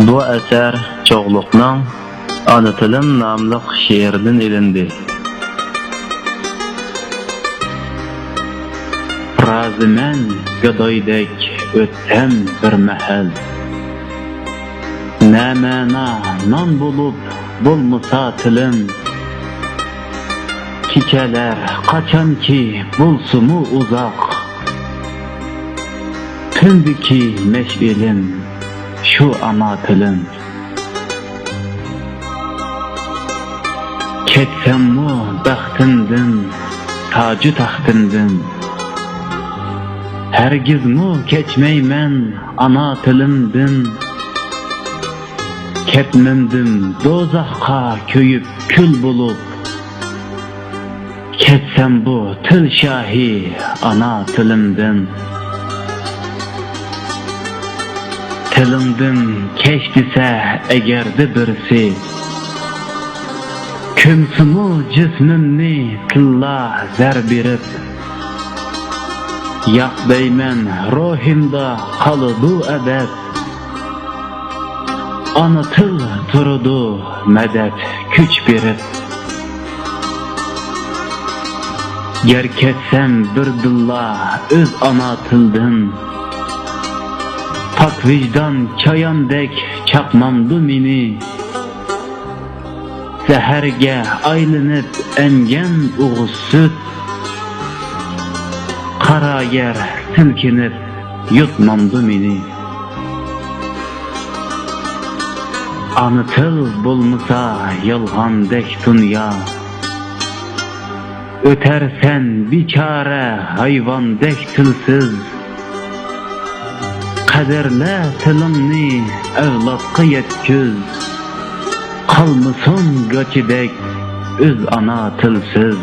Bu eser çoğlukның Ana tilim namlıq şiirden elindi. Razimen gödoydek öttem bir mehel. Nämena nan bulup bulmusa tilim. Kiçeler kaçan ki bulsumu uzak. Tündiki meş'ilim şu ana tilim. Ketsem mu baxtindin, tacı taxtindin. Hergiz mu keçmeymen ana tilimdin. Ketmindim dozaqqa köyüp kül bulup. Ketsem bu til şahi ana tilimdin. Tilimdin keşdise egerdi birisi. Kümsümü cismimni tilla zər birib. Yak beymen ruhimda kalıdu ebed. Ana til turudu medet küç birib. Ger ketsem bir dilla öz ana tildin. Pak vicdan çayandek çakmamdı mini. Seherge aylanıp emgen uğuz süt. Kara yer silkinip yutmamdı mini. Anıtıl bulmusa yalgandek dünya. Ötersen biçare hayvandek tilsiz. Kaderle tilimni evlatqa yetkiz. Kalmısın göçidek öz ana tilsiz.